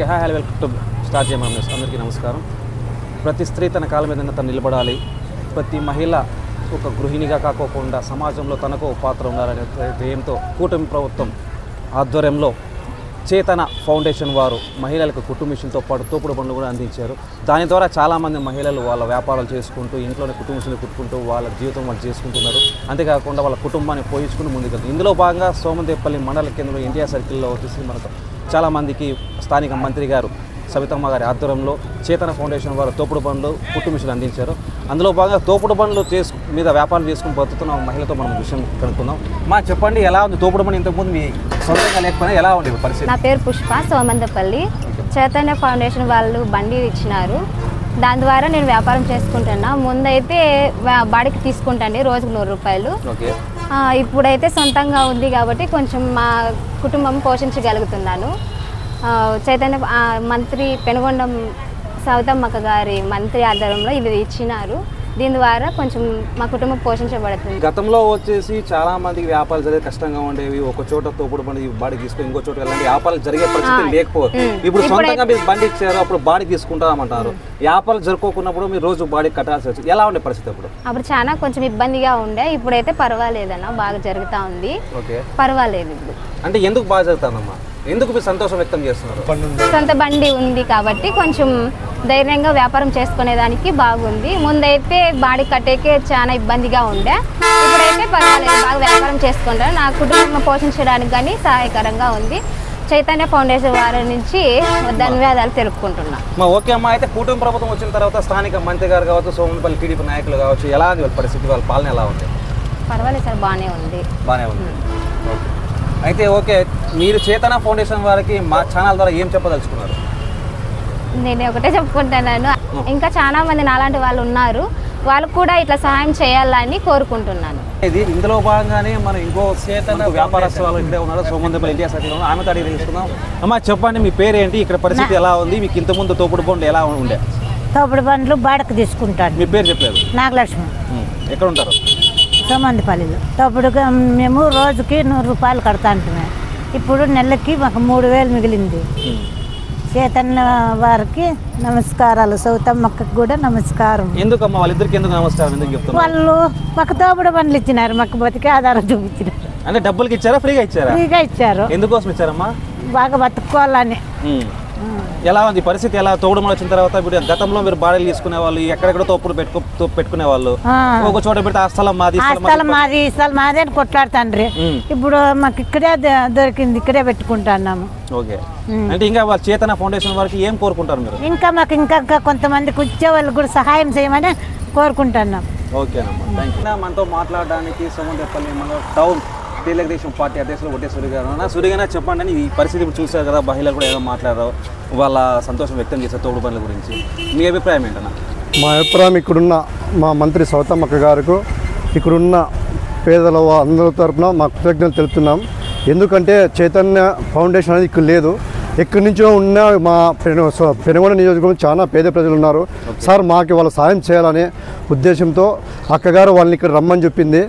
Okay hi hello welcome to star J news. అందరికీ నమస్కారం. ప్రతి స్త్రీ తన కాళ్ళ మీద తను నిలబడాలి, ప్రతి మహిళ ఒక గృహిణిగా కాకోకుండా సమాజంలో తనకు పాత్ర ఉండాలనే ధ్యేయంతో కూటమి ప్రభుత్వం ఆధ్వర్యంలో చేతన ఫౌండేషన్ వారు మహిళలకు కుట్టు మిషన్తో పాటు తోపుడు బండ్లు కూడా అందించారు. దాని ద్వారా చాలామంది మహిళలు వాళ్ళ వ్యాపారాలు చేసుకుంటూ ఇంట్లోనే కుట్టు మిషన్లు కుట్టుకుంటూ వాళ్ళ జీవితం వాళ్ళు చేసుకుంటున్నారు. అంతేకాకుండా వాళ్ళ కుటుంబాన్ని పోయించుకుని ముందుకెళ్తారు. ఇందులో భాగంగా సోమందేపల్లి మండల కేంద్రంలో ఇండియా సర్కిల్లో వచ్చేసి మనకు చాలామందికి స్థానిక మంత్రి గారు సవితమ్మ గారి ఆధ్వర్యంలో చేతన ఫౌండేషన్ వారు తోపుడు బండ్లు కుట్టు మిషన్లు అందించారు. అందులో భాగంగా తోపుడు బండ్లు మీద వ్యాపారం చేసుకుని బతుకుతున్న మహిళతో మనం విషయం కనుక్కుందాం. మా చెప్పండి, ఎలా ఉంది తోపుడు బండి? ఇంతకుముందు మీ సొంతంగా లేకపోయినా ఎలా ఉంది పరిస్థితి? నా పేరు పుష్ప, సోమందేపల్లి. చైతన్య ఫౌండేషన్ వాళ్ళు బండి ఇచ్చినారు, దాని ద్వారా నేను వ్యాపారం చేసుకుంటున్నా. ముందైతే బాడికి తీసుకుంటాండి రోజుకు 100 రూపాయలు. ఇప్పుడైతే సొంతంగా ఉంది కాబట్టి కొంచెం మా కుటుంబం పోషించగలుగుతున్నాను. చైతన్య మంత్రి పెనుగొండం సవితమ్మక్క గారి మంత్రి ఆధ్వర్యంలో ఇది ఇచ్చినారు. దీని ద్వారా కొంచెం మా కుటుంబం పోషించబడుతుంది. గతంలో వచ్చేసి చాలా మందికి వ్యాపారాలు జరిగే కష్టంగా ఉండేవి. ఒక చోట తోపుడు బండి బాడీ తీసుకుని ఇంకో చోట వెళ్ళండి, వ్యాపారాలు జరిగే పరిస్థితి లేకపోతే ఇప్పుడు సొంతంగా మీరు బండి ఇచ్చారు, అప్పుడు బాడీ తీసుకుంటామంటారు. వ్యాపారాలు జరుపుకున్నప్పుడు మీరు రోజు బాడీ కట్టాల్సి వచ్చింది. ఎలా ఉండే పరిస్థితి అప్పుడు చాలా కొంచెం ఇబ్బందిగా ఉండే. ఇప్పుడైతే పర్వాలేదన్న, బాగా జరుగుతా ఉంది. పర్వాలేదు ఇప్పుడు. అంటే ఎందుకు బాగా జరుగుతుందమ్మా? ఎందుకు మీరు సంతోషం వ్యక్తం చేస్తున్నారు? సొంత బండి ఉంది కాబట్టి కొంచెం ధైర్యంగా వ్యాపారం చేసుకునేదానికి బాగుంది. ముందైతే బాడీ కట్టేకే చాలా ఇబ్బందిగా ఉండే, ఇప్పుడైతే పర్వాలేదు, బాగా వ్యాపారం చేసుకుంటాను. నా కుటుంబం పోషించడానికి కానీ సహాయకరంగా ఉంది. చైతన్య ఫౌండేషన్ వారి నుంచి ధన్యవాదాలు తెలుపుకుంటున్నా. ఓకే అమ్మా, అయితే కూటమి ప్రభుత్వం వచ్చిన తర్వాత స్థానిక మంత్రి గారు కావచ్చు, సోమందేపల్లి టీడీపీ నాయకులు కావచ్చు, ఎలా ఉంది వాళ్ళ పరిస్థితి? వాళ్ళ పాలన ఎలా ఉంది? పర్వాలేదు సార్, బాగానే ఉంది. అయితే ఓకే, మీరు చేతన ఫౌండేషన్ వారికి మా ఛానల్ ద్వారా ఏం చెప్పదలుచుకున్నారు? నేను ఒకటే చెప్పుకుంటున్నాను, ఇంకా చాలా మంది నాలాంటి వాళ్ళు ఉన్నారు, వాళ్ళకు కూడా ఇట్లా సహాయం చేయాలని కోరుకుంటున్నాను. ఇందులో భాగంగానే మనం ఇంకో చేతన వ్యాపారస్తులు ఇక్కడే ఉన్నారు, సోమందేపల్లి ఇండియా సర్కిల్లో. ఆమె అడిగి తెలుసుకుందాం. అమ్మా చెప్పండి, మీ పేరు ఏంటి, ఇక్కడ పరిస్థితి ఎలా ఉంది, మీకు ఇంతకుముందు తోపుడు బండ్లు ఎలా ఉండే? తోపుడు బండ్లు బాడకు తీసుకుంటాను. మీ పేరు చెప్పలేదు? నాగలక్ష్మి. ఎక్కడ ఉంటారు? సోమందేపల్లిలో. తోపుడుగా మేము రోజుకి 100 రూపాయలు కడతా ఉంటున్నాం. ఇప్పుడు నెలకి మాకు 3000 మిగిలింది. చైతన్య వారికి నమస్కారాలు, సౌతమ్మక్కకు కూడా నమస్కారం. ఎందుకమ్మా వాళ్ళిద్దరికి ఎందుకు నమస్కారం ఎందుకు చెప్తున్నారు? వాళ్ళు మాకు తోపుడు బండ్లు ఇచ్చినారు, మాకు బతికే ఆధారం చూపించినారు. అంటే డబ్బులకి ఇచ్చారా, ఫ్రీగా ఇచ్చారా? ఫ్రీగా ఇచ్చారు. ఎందుకోసం ఇచ్చారమ్మా? బాగా బతుక్కోవాలని. ఎలా ఉంది పరిస్థితి? ఎలా తోపుడు బండ్లు వచ్చిన తర్వాత ఇప్పుడు గతంలో మీరు బాడీలు తీసుకునే వాళ్ళు, ఎక్కడెక్కడ తోపుడు పెట్టుకునే వాళ్ళు, ఒక చోట పెడితే ఆ స్థలం మాది ఈ స్థలం మాది అని కొట్లాడుతాండ్రి. ఇప్పుడు మాకు ఇక్కడే దొరికింది, ఇక్కడే పెట్టుకుంటున్నాము. ఓకే, అంటే ఇంకా వాళ్ళ చేతన ఫౌండేషన్ వారికి ఏం కోరుకుంటారు మీరు? ఇంకా మాకు ఇంకా కొంతమందికి వచ్చే వాళ్ళు కూడా సహాయం చేయమని కోరుకుంటున్నాం. ఓకేనమ్మా, థ్యాంక్ యూ. మనతో మాట్లాడడానికి సోమందేపల్లి మన టౌన్ తెలుగుదేశం పార్టీ అధ్యక్షులు ఒట్టే సూర్య గారు. సూర్యగానే చెప్పండి అని ఈ పరిస్థితి ఇప్పుడు చూసారు కదా, మహిళలు కూడా ఏదో మాట్లాడారు, వాళ్ళ సంతోషం వ్యక్తం చేశారు తోపుడు బండ్ల గురించి. మీ అభిప్రాయం ఏంటన్నా? మా అభిప్రాయం, ఇక్కడున్న మా మంత్రి సౌతమ్మక్క గారికి, ఇక్కడున్న పేదల అందరి తరఫున మా కృతజ్ఞతలు తెలుపుతున్నాం. ఎందుకంటే చైతన్య ఫౌండేషన్ అనేది ఇక్కడ లేదు, ఎక్కడి నుంచో ఉన్న మా పెనుగొండ నియోజకవర్గం చాలా పేద ప్రజలు ఉన్నారు సార్. మాకు వాళ్ళ సాయం చేయాలనే ఉద్దేశంతో అక్కగారు వాళ్ళని ఇక్కడ రమ్మని చెప్పింది.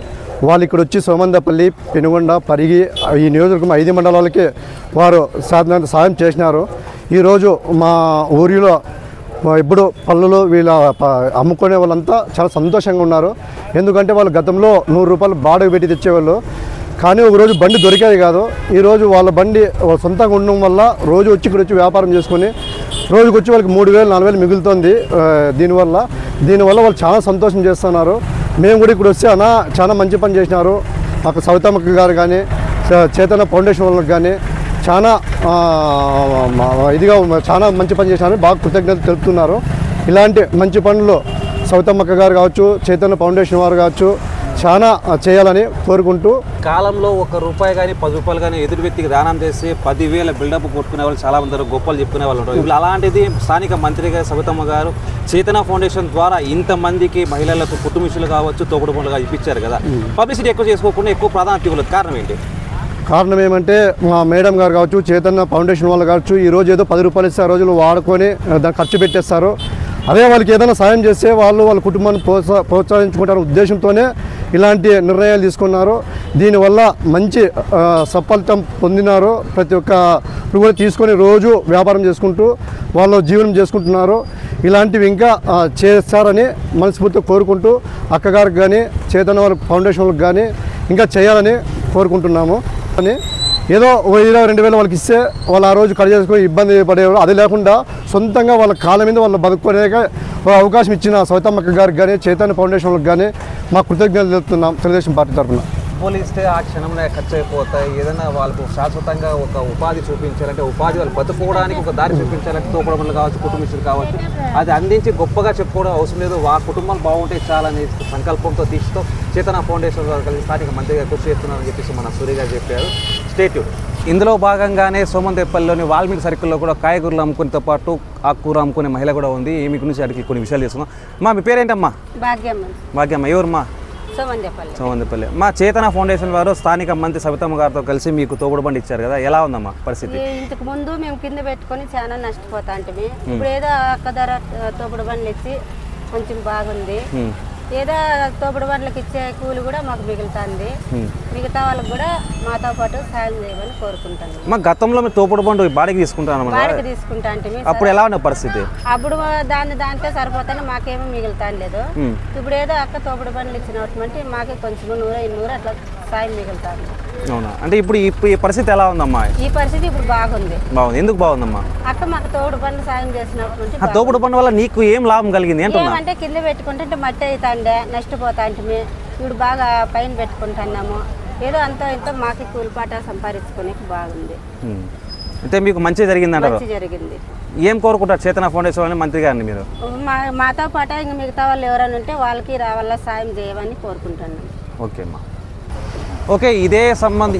వాళ్ళు ఇక్కడ వచ్చి సోమందేపల్లి, పెనుగొండ, పరిగి ఈ నియోజకవర్గం 5 మండలాలకి వారు సాధినంత సాయం చేసినారు. ఈరోజు మా ఊరిలో ఇప్పుడు పళ్ళులు వీళ్ళ అమ్ముకునే వాళ్ళంతా చాలా సంతోషంగా ఉన్నారు. ఎందుకంటే వాళ్ళు గతంలో 100 రూపాయలు బాడకు పెట్టి తెచ్చేవాళ్ళు, కానీ ఒకరోజు బండి దొరికేది కాదు. ఈరోజు వాళ్ళ బండి సొంతంగా ఉండడం వల్ల రోజు వచ్చి ఇక్కడ వచ్చి వ్యాపారం చేసుకొని రోజుకి వచ్చి వాళ్ళకి 3000-4000 మిగులుతుంది. దీనివల్ల వాళ్ళు చాలా సంతోషం చేస్తున్నారు. మేము కూడా ఇక్కడ వస్తే అన్న చాలా మంచి పని చేసినారు, మాకు సవితమ్మక్క గారు కానీ చైతన్య ఫౌండేషన్ వాళ్ళకి కానీ చాలా చాలా మంచి పని చేసినారు, బాగా కృతజ్ఞతలు తెలుపుతున్నారు. ఇలాంటి మంచి పనులు సవితమ్మక్క గారు కావచ్చు, చైతన్య ఫౌండేషన్ వారు కావచ్చు చాలా చేయాలని కోరుకుంటూ, కాలంలో 1 రూపాయి కానీ 10 రూపాయలు కానీ ఎదుటి వ్యక్తికి దానం చేసి 10,000 బిల్డప్ కొట్టుకునే వాళ్ళు చాలా మంది గొప్పలు చెప్పుకునే వాళ్ళు ఉంటారు. ఇప్పుడు అలాంటిది స్థానిక మంత్రి గారు సవితమ్మ గారు చైతన్య ఫౌండేషన్ ద్వారా ఇంతమందికి మహిళలకు కుట్టు మిషన్లు కావచ్చు, తోపుడు బండ్లుగా ఇప్పించారు కదా. పబ్లిసిటీ ఎక్కువ చేసుకోకుండా ఎక్కువ ప్రాధాన్యత ఇవ్వలేదు, కారణం ఏంటి? కారణం ఏమంటే మా మేడం గారు కావచ్చు, చైతన్య ఫౌండేషన్ వాళ్ళు కావచ్చు, ఈరోజు ఏదో 10 రూపాయలు ఇస్తే ఆ రోజులు వాడుకొని దాన్ని ఖర్చు పెట్టేస్తారు. అదే వాళ్ళకి ఏదైనా సాయం చేస్తే వాళ్ళ కుటుంబాన్ని ప్రోత్సహించుకుంటారు ఉద్దేశంతోనే ఇలాంటి నిర్ణయాలు తీసుకున్నారు. దీనివల్ల మంచి సఫలితం పొందినారు. ప్రతి ఒక్కరు కూడా తీసుకొని రోజు వ్యాపారం చేసుకుంటూ వాళ్ళు జీవనం చేసుకుంటున్నారు. ఇలాంటివి ఇంకా చేస్తారని మనస్ఫూర్తిగా కోరుకుంటూ అక్కగారికి కానీ చైతన్య ఫౌండేషన్ వాళ్ళకి కానీ ఇంకా చేయాలని కోరుకుంటున్నాము. అని ఏదో 1000-2000 వాళ్ళకి ఇస్తే వాళ్ళు ఆ రోజు కట్ చేసుకొని ఇబ్బంది పడేవారు. అది లేకుండా సొంతంగా వాళ్ళ కాళ్ళ మీద వాళ్ళు బతుకునేక అవకాశం ఇచ్చిన సవితమ్మక్క గారికి కానీ చైతన్య ఫౌండేషన్ వాళ్ళకి కానీ మా కృతజ్ఞతలు తెలుపుతున్నాం తెలుగుదేశం పార్టీ తరఫున. పోలిస్తే ఆ క్షణంలో ఖర్చు అయిపోతాయి. ఏదైనా వాళ్ళకు శాశ్వతంగా ఒక ఉపాధి చూపించాలంటే ఉపాధి వాళ్ళు బతుకోవడానికి ఒక దారి చూపించాలంటే తోపుడు బండ్లు కావచ్చు, కుటుంబీసులు కావచ్చు, అది అందించి గొప్పగా చెప్పుకోవడం అవసరం లేదు. ఆ కుటుంబాలు బాగుంటే చాలని సంకల్పంతో దీక్షతో చేతన ఫౌండేషన్ కలిసి స్థానిక మంత్రిగా కృషి చేస్తున్నారని చెప్పేసి మన సూర్య గారు చెప్పారు. స్టేట్యూడ్ ఇందులో భాగంగానే సోమందేపల్లిలోని వాల్మీకి సర్కిల్లో కూడా కాయగూరలు అమ్ముకునేతో పాటు ఆకుకూర అమ్ముకునే మహిళ కూడా ఉంది. ఏమి గురించి అడిగి కొన్ని విషయాలు చేస్తున్నాం. మీ పేరేంటమ్మా? భాగ్యమ్మ. ఎవరమ్మా? సోమందేపల్లి. మా చేతన ఫౌండేషన్ వారు స్థానిక మంత్రి సవితమ్మ గారితో కలిసి మీకు తోపుడు బండి ఇచ్చారు కదా, ఎలా ఉందమ్మా పరిస్థితి? ఇంతకు ముందు మేము కింద పెట్టుకొని చాలా నష్టపోతా అంటే ఇప్పుడు ఏదో అక్క ధర తోపుడు బండ్లు ఇచ్చి కొంచెం బాగుంది. ఏదో తోపుడు బండ్లకు ఇచ్చే కూలి కూడా మాకు మిగులుతుంది. మిగతా వాళ్ళకి కూడా మాతో పాటు సాయం చేయమని కోరుకుంటాను. మా గతంలో మీరు తోపుడు బండు బాడికి తీసుకుంటాను తీసుకుంటా అంటే అప్పుడు ఎలా ఉన్న పరిస్థితి? అప్పుడు దానికే సరిపోతాను, మాకేమో మిగులుతాను లేదు. ఇప్పుడు ఏదో అక్క తోపుడు బండ్లు ఇచ్చినటువంటి మాకే కొంచెం 100-200 అట్లా సాయం మిగులుతాను. అవునా? అంటే ఇప్పుడు ఈ పరిస్థితి ఎలా ఉందమ్మా? ఈ పరిస్థితి ఇప్పుడు బాగుంది. ఎందుకు బాగుందమ్మా? అక్క మాకు తోపుడు బండ్లు సాయం చేసినటువంటి ఆ తోపుడు బండి వల్ల నీకు ఏం లాభం కలిగింది? ఏమంటే కింద పెట్టుకుంటే మట్టి అవుతాండే నష్టపోతా అంటే ఇప్పుడు బాగా పైన పెట్టుకుంటున్నాము. ఏదో అంతో ఇంతో మాకు కూలిపాట సంపాదించుకునే బాగుంది. అంటే మీకు మంచి జరిగిందంటారు? మంచి జరిగింది. ఏం కోరుకుంటారు చేతన ఫౌండేషన్ అని మంత్రి గారిని మీరు? మాతో పాటు ఇంకా మిగతా వాళ్ళు ఎవరైనా ఉంటే వాళ్ళకి రావాల సాయం చేయమని కోరుకుంటున్నాను. ఓకే అమ్మా. ఓకే,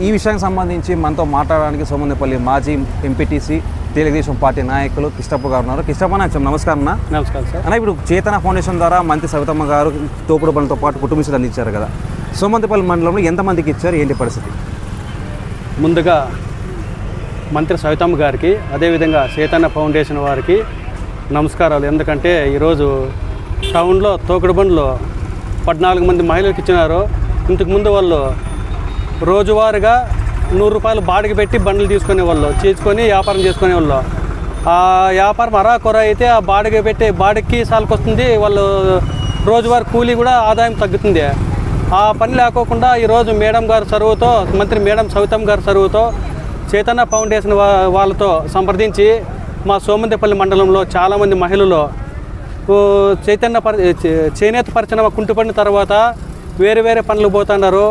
ఈ విషయానికి సంబంధించి మనతో మాట్లాడడానికి సోమందేపల్లి మాజీ ఎంపీటీసీ తెలుగుదేశం పార్టీ నాయకులు కిష్టప్ప గారు ఉన్నారు. కిష్టప్ప నాకు నమస్కారం అన్న. నమస్కారం సార్. అన్న, ఇప్పుడు చేతన ఫౌండేషన్ ద్వారా మంత్రి సవితమ్మ గారు తోపుడు బండ్లతో పాటు కుటుంబీసులు అందించారు కదా, సోమందేపల్లి మండలంలో ఎంతమందికి ఇచ్చారు, ఏంటి పరిస్థితి? ముందుగా మంత్రి సవితమ్మ గారికి అదేవిధంగా చైతన్య ఫౌండేషన్ వారికి నమస్కారాలు. ఎందుకంటే ఈరోజు టౌన్లో తోపుడు బండ్లు 14 మంది మహిళలకు ఇచ్చినారు. ఇంతకుముందు వాళ్ళు రోజువారీగా 100 రూపాయలు బాడికి పెట్టి బండ్లు తీసుకునేవాళ్ళు, చేసుకొని వ్యాపారం చేసుకునేవాళ్ళు. ఆ వ్యాపారం అరాకొర అయితే ఆ బాడికి పెట్టి బాడికి సాల్కొస్తుంది, వాళ్ళు రోజువారీ కూలీ కూడా ఆదాయం తగ్గుతుంది. ఆ పని లేకోకుండా ఈరోజు మేడం గారు చదువుతో మంత్రి మేడం సవితమ్మ గారు చదువుతో చైతన్య ఫౌండేషన్ వాళ్ళతో సంప్రదించి మా సోమందేపల్లి మండలంలో చాలామంది మహిళలు చేనేత పరిశ్రమ కుంటుపడిన తర్వాత వేరే వేరే పనులు పోతున్నారు.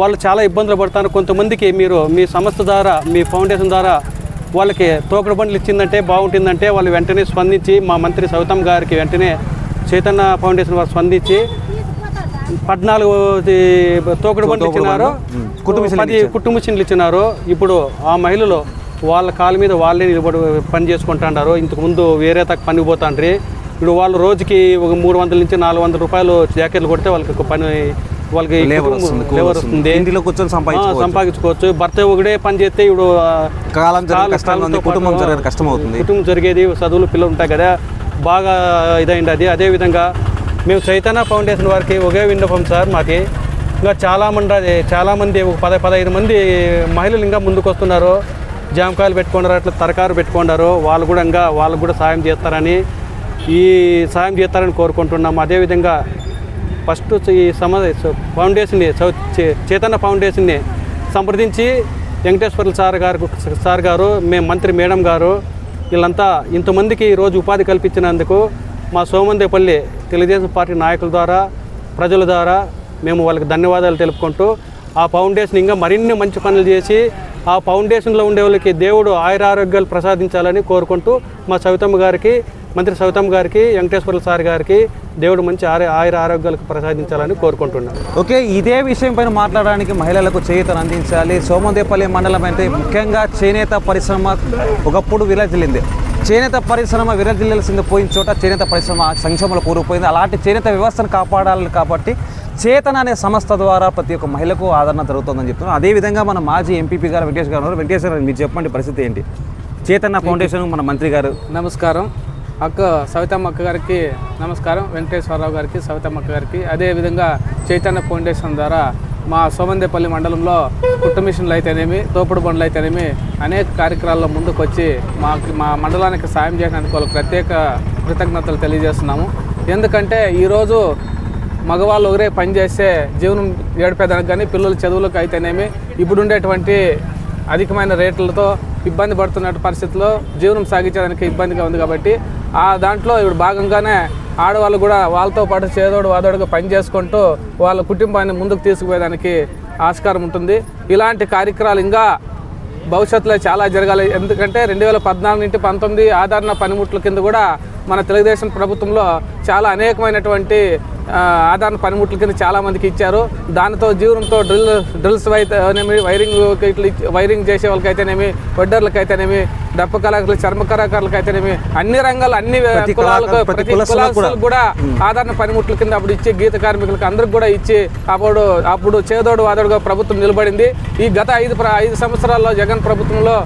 వాళ్ళు చాలా ఇబ్బందులు పడుతున్నారు. కొంతమందికి మీరు మీ సంస్థ ద్వారా మీ ఫౌండేషన్ ద్వారా వాళ్ళకి తోపుడు బండ్లు ఇచ్చిందంటే బాగుంటుందంటే వాళ్ళు వెంటనే స్పందించి మా మంత్రి సవితమ్మ గారికి వెంటనే చైతన్య ఫౌండేషన్ వారు స్పందించి 14 తోపుడు బండ్లు ఇచ్చినారు, 10 కుటుంబ మిషన్లు ఇచ్చినారు. ఇప్పుడు ఆ మహిళలు వాళ్ళ కాళ్ళ మీద వాళ్ళే నిలబడి పని చేసుకుంటున్నారు. ఇంతకుముందు వేరే తక్కువ పనికి పోతాండ్రి. ఇప్పుడు వాళ్ళు రోజుకి ఒక 300 నుంచి 400 రూపాయలు జాకెట్లు కొడితే వాళ్ళకి పని వాళ్ళకి లేబర్ వస్తుంది, ఇంటిలో కూర్చొని సంపాదించుకోవచ్చు. భర్త ఒకటే పని చేస్తే ఇప్పుడు కుటుంబం జరిగేది, చదువులు పిల్లలు ఉంటాయి కదా, బాగా ఇదైంది అది. అదేవిధంగా మేము చైతన్య ఫౌండేషన్ వారికి ఒకే విన్నపం సార్, మాకి ఇంకా చాలామంది ఒక 10-15 మంది మహిళలు ఇంకా ముందుకు వస్తున్నారు. జామకాయలు పెట్టుకున్నారు, అట్లా తరకారు పెట్టుకున్నారు. వాళ్ళకు కూడా సాయం చేస్తారని కోరుకుంటున్నాము. అదేవిధంగా ఫస్ట్ ఈ ఫౌండేషన్ని చైతన్య ఫౌండేషన్ని సంప్రదించి వెంకటేశ్వర్ల సార్ గారు మేము మంత్రి మేడం గారు వీళ్ళంతా ఇంతమందికి ఈరోజు ఉపాధి కల్పించినందుకు మా సోమందేపల్లి తెలుగుదేశం పార్టీ నాయకుల ద్వారా ప్రజల ద్వారా మేము వాళ్ళకి ధన్యవాదాలు తెలుపుకుంటూ ఆ ఫౌండేషన్ ఇంకా మరిన్ని మంచి పనులు చేసి ఆ ఫౌండేషన్లో ఉండే వాళ్ళకి దేవుడు ఆయురారోగ్యాలు ప్రసాదించాలని కోరుకుంటూ మా సవితమ్మ గారికి మంత్రి సవితమ్మ గారికి వెంకటేశ్వర్ల సార్ గారికి దేవుడు మంచి ఆరోగ్యాలకు ప్రసాదించాలని కోరుకుంటున్నాను. ఓకే, ఇదే విషయం పైన మాట్లాడడానికి మహిళలకు చేయూతను అందించాలి. సోమందేపల్లి మండలం అంటే ముఖ్యంగా చేనేత పరిశ్రమ ఒకప్పుడు విరజిల్లింది. చేనేత పరిశ్రమ విరజిల్లాల్సింది పోయిన చోట చేనేత పరిశ్రమ సంక్షేమంలో కూరుకుపోయింది. అలాంటి చేనేత వ్యవస్థను కాపాడాలి కాబట్టి చేతన అనే సంస్థ ద్వారా ప్రతి ఒక్క మహిళకు ఆదరణ జరుగుతుందని చెప్తున్నాను. అదేవిధంగా మన మాజీ ఎంపీపీ గారు వెంకటేష్ గారు ఉన్నారు. వెంకటేష్ గారు మీరు చెప్పండి పరిస్థితి ఏంటి? చేతన ఫౌండేషన్ మన మంత్రి గారు. నమస్కారం. సవితమ్మ అక్క గారికి నమస్కారం, వెంకటేశ్వరరావు గారికి, సవితమ్మ అక్క గారికి. అదేవిధంగా చైతన్య ఫౌండేషన్ ద్వారా మా సోమందేపల్లి మండలంలో కుట్టు మిషన్లు అయితేనేమి, తోపుడు బండ్లు అయితేనేమి అనేక కార్యక్రమాల్లో ముందుకు వచ్చి మా మండలానికి సాయం చేయడానికి వాళ్ళకి ప్రత్యేక కృతజ్ఞతలు తెలియజేస్తున్నాము. ఎందుకంటే ఈరోజు మగవాళ్ళు ఒకరే పనిచేస్తే జీవనం గడిపేదానికి కానీ పిల్లల చదువులకు అయితేనేమి ఇప్పుడు ఉండేటువంటి అధికమైన రేట్లతో ఇబ్బంది పడుతున్న పరిస్థితుల్లో జీవనం సాగించడానికి ఇబ్బందిగా ఉంది. కాబట్టి ఆ దాంట్లో ఇప్పుడు భాగంగానే ఆడవాళ్ళు కూడా వాళ్ళతో పాటు చేదోడు వాదోడుగా పని చేసుకుంటూ వాళ్ళ కుటుంబాన్ని ముందుకు తీసుకుపోయేదానికి ఆస్కారం ఉంటుంది. ఇలాంటి కార్యక్రమాలు ఇంకా భవిష్యత్తులో చాలా జరగాలి. ఎందుకంటే 2014 నుండి 19 ఆదరణ పనిముట్ల కింద కూడా మన తెలుగుదేశం ప్రభుత్వంలో చాలా అనేకమైనటువంటి ఆదరణ పనిముట్ల కింద చాలామందికి ఇచ్చారు. దానితో జీవనంతో డ్రిల్స్ అయితేనేమి, వైరింగ్ చేసే వాళ్ళకైతేనేమి, వెడ్డర్లకు అయితేనేమి, డప్పు కళాకారులు, చర్మ కళాకారులకు అయితేనేమి, అన్ని రంగాలు అన్ని కులాలకు ప్రతి కులాలకు కూడా ఆదరణ పనిముట్ల కింద అప్పుడు ఇచ్చి గీత కార్మికులకు అందరికి కూడా ఇచ్చి అప్పుడు చేదోడు వాదోడుగా ప్రభుత్వం నిలబడింది. ఈ గత 5 సంవత్సరాల్లో జగన్ ప్రభుత్వంలో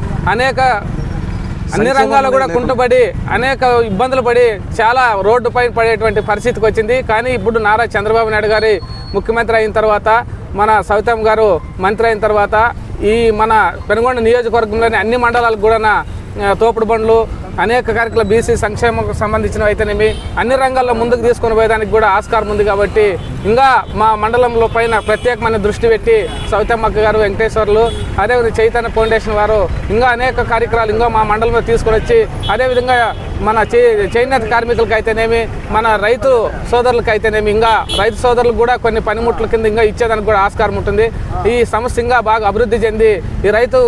అన్ని రంగాలు కూడా కుంటుపడి అనేక ఇబ్బందులు పడి చాలా రోడ్డు పైన పడేటువంటి పరిస్థితికి వచ్చింది. కానీ ఇప్పుడు నారా చంద్రబాబు నాయుడు గారి ముఖ్యమంత్రి అయిన తర్వాత, మన సవితమ్మ గారు మంత్రి అయిన తర్వాత ఈ మన పెనుగొండ నియోజకవర్గంలోని అన్ని మండలాలకు కూడా తోపుడు బండ్లు అనేక కార్యక్రమాలు బీసీ సంక్షేమకు సంబంధించినవి అయితేనేమి అన్ని రంగాల్లో ముందుకు తీసుకొని పోయేదానికి కూడా ఆస్కారం ఉంది. కాబట్టి ఇంకా మా మండలంలో పైన ప్రత్యేకమైన దృష్టి పెట్టి సవితమ్మక్క గారు, వెంకటేశ్వర్లు, అదేవిధంగా చైతన్య ఫౌండేషన్ వారు ఇంకా అనేక కార్యక్రమాలు ఇంకా మా మండలంలో తీసుకొని వచ్చి, అదేవిధంగా మన చేనేత కార్మికులకు అయితేనేమి, మన రైతు సోదరులకు అయితేనేమి, ఇంకా రైతు సోదరులకు కూడా కొన్ని పనిముట్ల కింద ఇంకా ఇచ్చేదానికి కూడా ఆస్కారం ఉంటుంది. ఈ సమస్య ఇంకా బాగా అభివృద్ధి చెంది ఈ రైతు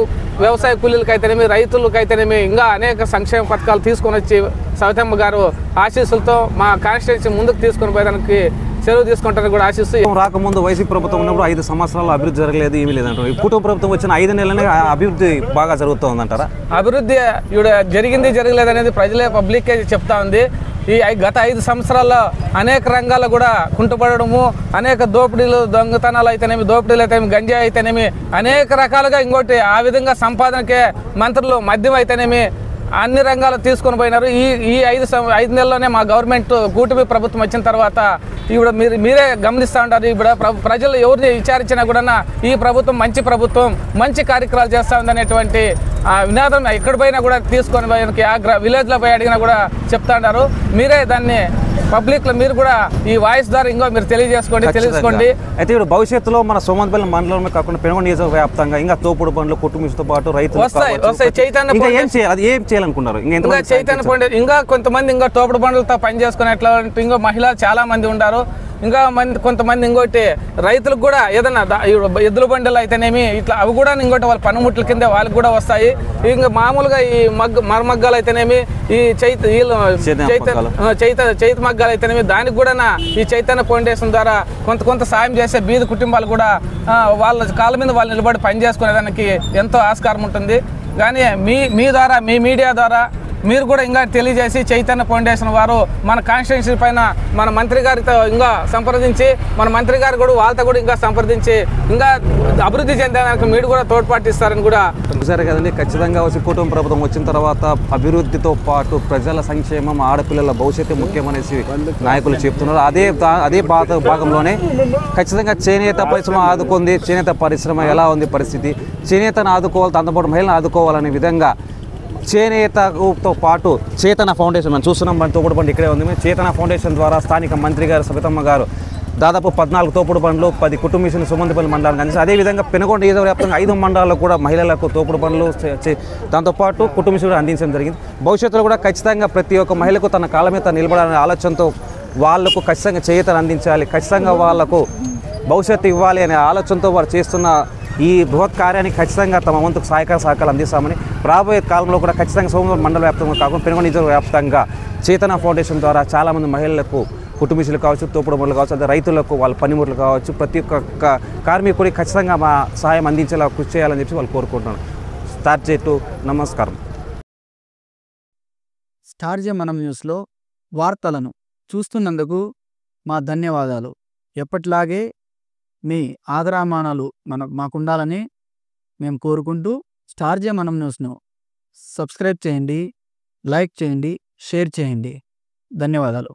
వ్యవసాయ కూలీలకు అయితేనేమి, రైతులకు అయితేనేమి ఇంకా అనేక సంక్షేమ పథకాలు తీసుకొని వచ్చి సవితమ్మ గారు ఆశీస్సులతో మా కాన్స్టిట్యున్సీ ముందుకు తీసుకొని పోయేదానికి చెరువు తీసుకుంటారని కూడా ఆశిస్తూ, రాకముందు వైసీపీ ప్రభుత్వం ఉన్నప్పుడు 5 సంవత్సరాల్లో అభివృద్ధి జరగలేదు, ఏమీ లేదంటారు. ఈ కుటుంబ ప్రభుత్వం వచ్చిన 5 నెలలనే అభివృద్ధి బాగా జరుగుతుందంటారా? అభివృద్ధి ఇప్పుడు జరగలేదు అనేది ప్రజలే పబ్లిక్కే చెప్తా ఉంది. ఈ గత 5 సంవత్సరాల్లో అనేక రంగాల్లో కూడా కుంటుపడము, అనేక దోపిడీలు, దొంగతనాలు అయితేనేమి, దోపిడీలు అయితేనేమి, గంజాయి అయితేనేమి అనేక రకాలుగా ఇంకోటి ఆ విధంగా సంపాదనకే మంత్రులు మద్యం అయితేనేమి అన్ని రంగాలు తీసుకొని పోయినారు. ఈ 5 నెలల్లోనే మా గవర్నమెంట్ కూటమి ప్రభుత్వం వచ్చిన తర్వాత ఇప్పుడు మీరే గమనిస్తూ ఉంటారు. ఇప్పుడు ప్రజలు ఎవరిని విచారించినా కూడా ఈ ప్రభుత్వం మంచి ప్రభుత్వం, మంచి కార్యక్రమాలు చేస్తూ ఉందనేటువంటి వినాదం ఎక్కడ పోయినా కూడా తీసుకొని పోయి విలేజ్లో పోయి అడిగినా కూడా చెప్తా ఉంటారు. మీరే దాన్ని పబ్లిక్లో మీరు కూడా ఈ వాయిస్ ద్వారా ఇంకో మీరు తెలుసుకోండి. అయితే ఇప్పుడు భవిష్యత్తులో మన సోమందేపల్లి మండలమే కాకుండా పెనుగొండ నియోజకవర్గ వ్యాప్తంగా ఇంకా తోపుడు బండ్లు, కుటుంబంతో పాటు రైతులు వస్తాయి. చైతన్య ఏం చేయాలనుకున్నారు? చైతన్య ఫౌండేషన్ ఇంకా కొంతమంది ఇంకా తోపుడు బండ్లతో పని చేసుకునేట్లా ఇంకో మహిళలు చాలా మంది ఉన్నారు. ఇంకా కొంతమంది ఇంకోటి రైతులకు కూడా ఏదైనా ఎద్దుల బండిలు అయితేనేమి ఇట్లా అవి కూడా ఇంకోటి వాళ్ళ పనిముట్ల కింద వాళ్ళకి కూడా వస్తాయి. ఇంకా మామూలుగా ఈ మరమగ్గాలు అయితేనేమి, ఈ చైత మగ్గాలు అయితేనేమి దానికి కూడా ఈ చైతన్య ఫౌండేషన్ ద్వారా కొంత సాయం చేసే బీద కుటుంబాలు కూడా వాళ్ళ కాళ్ళ మీద వాళ్ళు నిలబడి పని చేసుకునేదానికి ఎంతో ఆస్కారం ఉంటుంది. కానీ మీ ద్వారా, మీ మీడియా ద్వారా మీరు కూడా ఇంకా తెలియజేసి చైతన్య ఫౌండేషన్ వారు మన కాన్స్టిట్యున్సీ పైన మన మంత్రి గారితో ఇంకా సంప్రదించి, మన మంత్రి గారు కూడా వాళ్ళతో కూడా ఇంకా సంప్రదించి ఇంకా అభివృద్ధి చెందడానికి మీరు కూడా తోడ్పాటిస్తారని కూడా చూసారు కదండి. ఖచ్చితంగా వచ్చి కుటుంబ ప్రభుత్వం వచ్చిన తర్వాత అభివృద్ధితో పాటు ప్రజల సంక్షేమం, ఆడపిల్లల భవిష్యత్తు ముఖ్యమనేసి నాయకులు చెప్తున్నారు. అదే భాగంలోనే ఖచ్చితంగా చేనేత పరిశ్రమ ఆదుకుంది. చేనేత పరిశ్రమ ఎలా ఉంది పరిస్థితి, చేనేతను ఆదుకోవాలి, దాంతోపాటు మహిళలను ఆదుకోవాలనే విధంగా చేనేతతో పాటు చేతన ఫౌండేషన్ మనం చూస్తున్నాం. మన తోపుడు బండి ఇక్కడే ఉంది. చేతన ఫౌండేషన్ ద్వారా స్థానిక మంత్రి గారు సవితమ్మ గారు దాదాపు 14 తోపుడు బండ్లు, 10 కుటుంబ మిషన్ సోమందేపల్లి మండలానికి అందిస్తారు. అదేవిధంగా పెనుగొండ నియోజకవర్గంగా 5 మండలాల్లో కూడా మహిళలకు తోపుడు బండ్లు, దాంతోపాటు కుటుంబ మిషన్ కూడా అందించడం జరిగింది. భవిష్యత్తులో కూడా ఖచ్చితంగా ప్రతి ఒక్క మహిళకు తన కాళ్ళ మీద నిలబడాలనే ఆలోచనతో వాళ్లకు ఖచ్చితంగా చేయూతను అందించాలి, ఖచ్చితంగా వాళ్లకు భవిష్యత్తు ఇవ్వాలి అనే ఆలోచనతో వారు చేస్తున్న ఈ బృహత్ కార్యానికి ఖచ్చితంగా తమ వంతుకు సహకారాలు అందిస్తామని, రాబోయే కాలంలో కూడా ఖచ్చితంగా సోమందేపల్లి మండల వ్యాప్తంగా కాకుండా పెనుగొండ నియోజకవర్గ వ్యాప్తంగా చేతన ఫౌండేషన్ ద్వారా చాలామంది మహిళలకు కుటుంబీసులు కావచ్చు, తోపుడు బండ్లు కావచ్చు, అదే రైతులకు వాళ్ళ పనిముట్లు కావచ్చు, ప్రతి ఒక్క కార్మికుడికి ఖచ్చితంగా మా సహాయం అందించేలా కృషి చేయాలని చెప్పి వాళ్ళు కోరుకుంటున్నాను. స్టార్ట్ చేయటం నమస్కారం. స్టార్ జే మనం న్యూస్లో వార్తలను చూస్తున్నందుకు మా ధన్యవాదాలు. ఎప్పటిలాగే మీ ఆదరామానాలు మాకుండాలని మేము కోరుకుంటూ స్టార్ జే మనం న్యూస్ను సబ్స్క్రైబ్ చేయండి, లైక్ చేయండి, షేర్ చేయండి. ధన్యవాదాలు.